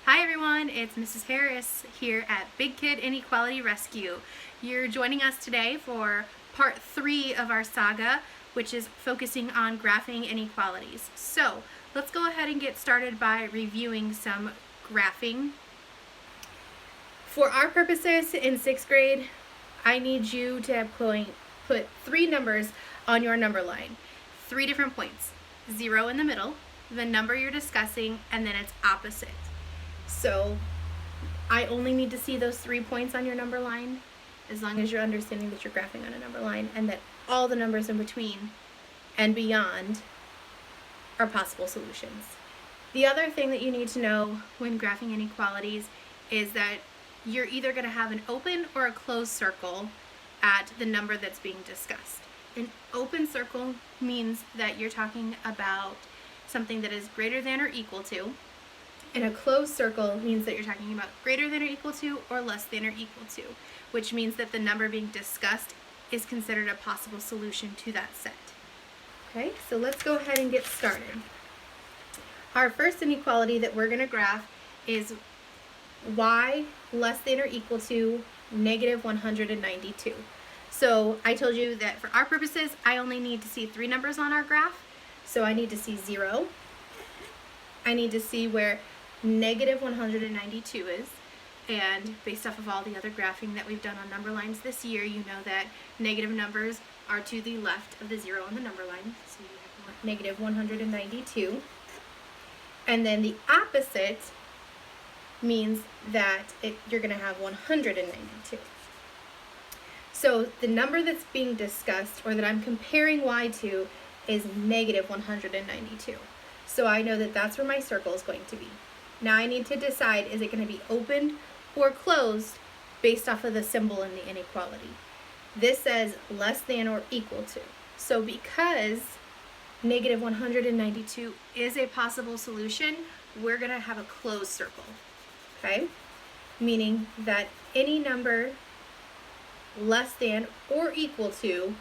Hi everyone, it's Mrs. Harris here at Big Kid Inequality Rescue. You're joining us today for part 3 of our saga, which is focusing on graphing inequalities. So let's go ahead and get started by reviewing some graphing. For our purposes in 6th grade, I need you to put 3 numbers on your number line. 3 different points. 0 in the middle, the number you're discussing, and then its opposite. So I only need to see those 3 points on your number line as long as you're understanding that you're graphing on a number line and that all the numbers in between and beyond are possible solutions. The other thing that you need to know when graphing inequalities is that you're either going to have an open or a closed circle at the number that's being discussed. An open circle means that you're talking about something that is greater than or equal to, and a closed circle means that you're talking about greater than or equal to or less than or equal to, which means that the number being discussed is considered a possible solution to that set. Okay, so let's go ahead and get started. Our first inequality that we're going to graph is y less than or equal to negative 192. So I told you that for our purposes, I only need to see 3 numbers on our graph. So I need to see 0. I need to see where negative 192 is. And based off of all the other graphing that we've done on number lines this year, you know that negative numbers are to the left of the 0 on the number line. So you have negative 192. And then the opposite means that you're going to have 192. So the number that's being discussed, or that I'm comparing y to, is negative 192. So I know that that's where my circle is going to be. Now I need to decide, is it going to be opened or closed based off of the symbol in the inequality. This says less than or equal to. So because negative 192 is a possible solution, we're going to have a closed circle. Okay? Meaning that any number less than or equal to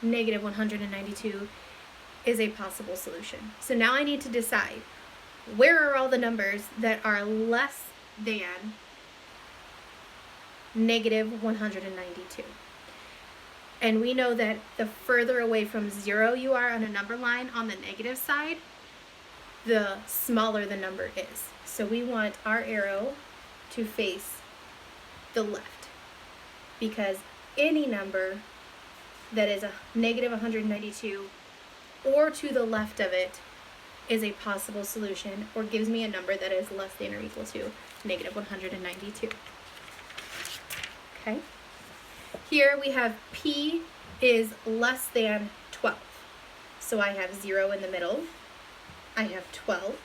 negative 192 is a possible solution. So now I need to decide, where are all the numbers that are less than negative 192? And we know that the further away from 0 you are on a number line on the negative side, the smaller the number is. So we want our arrow to face the left, because any number that is a negative 192 or to the left of it is a possible solution, or gives me a number that is less than or equal to negative 192. Okay. Here we have P is less than 12. So I have 0 in the middle. I have 12.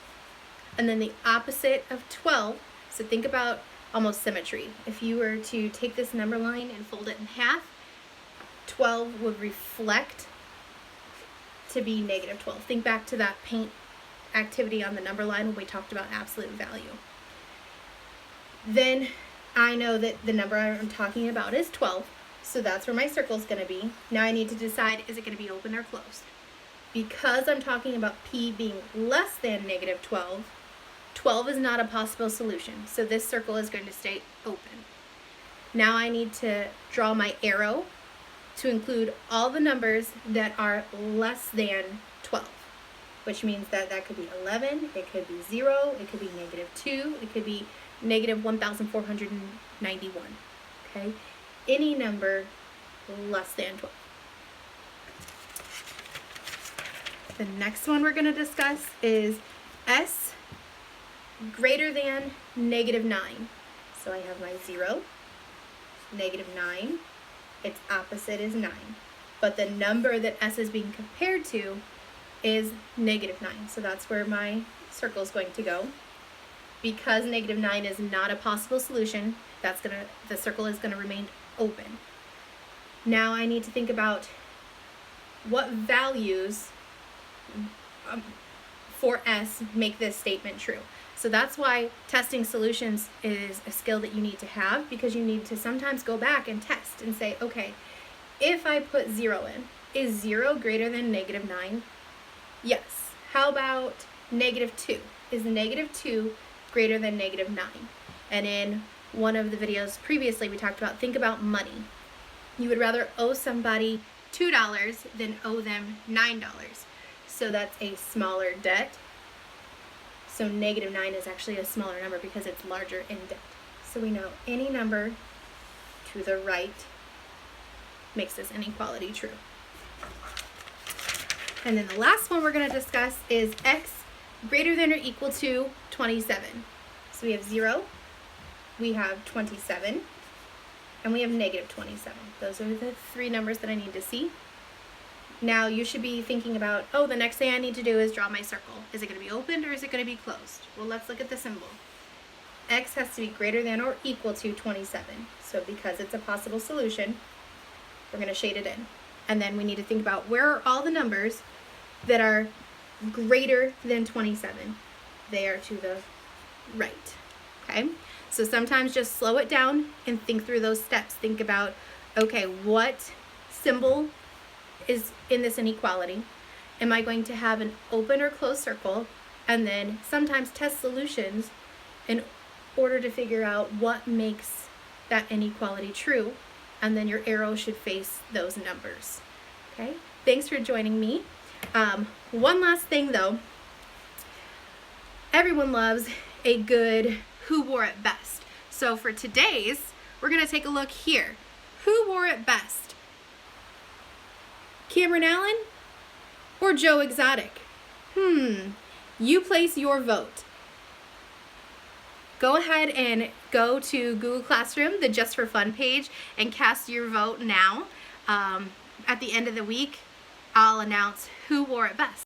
And then the opposite of 12, so think about almost symmetry. If you were to take this number line and fold it in half, 12 would reflect to be negative 12. Think back to that paint activity on the number line when we talked about absolute value. Then I know that the number I'm talking about is 12, so that's where my circle is going to be. Now I need to decide, is it going to be open or closed? Because I'm talking about P being less than negative 12, 12 is not a possible solution, so this circle is going to stay open. Now I need to draw my arrow to include all the numbers that are less than 12, which means that that could be 11, it could be 0, it could be negative 2, it could be negative 1,491, okay? Any number less than 12. The next one we're going to discuss is S greater than negative 9. So I have my 0, negative 9, its opposite is 9. But the number that S is being compared to is negative 9. So that's where my circle is going to go. Because negative 9 is not a possible solution, the circle is going to remain open. Now I need to think about what values for S make this statement true. So that's why testing solutions is a skill that you need to have, because you need to sometimes go back and test and say, okay, if I put 0 in, is 0 greater than negative 9? Yes. How about negative 2? Is negative 2 greater than -9. And in one of the videos previously, we talked about, think about money. You would rather owe somebody $2 than owe them $9. So that's a smaller debt. So -9 is actually a smaller number because it's larger in debt. So we know any number to the right makes this inequality true. And then the last one we're going to discuss is x greater than or equal to 27. So we have 0, we have 27, and we have -27. Those are the three numbers that I need to see. Now you should be thinking about, oh, the next thing I need to do is draw my circle. Is it going to be opened or is it going to be closed? Well, let's look at the symbol. X has to be greater than or equal to 27. So because it's a possible solution, we're going to shade it in. And then we need to think about, where are all the numbers that are greater than 27? They are to the right. Okay? So sometimes just slow it down and think through those steps. Think about, okay, what symbol is in this inequality? Am I going to have an open or closed circle? And then sometimes test solutions in order to figure out what makes that inequality true. And then your arrow should face those numbers. Okay? Thanks for joining me. One last thing though. Everyone loves a good who wore it best. So for today's, we're going to take a look here. Who wore it best? Cameron Allen or Joe Exotic? You place your vote. Go ahead and go to Google Classroom, the Just for Fun page, and cast your vote now. At the end of the week, I'll announce who wore it best.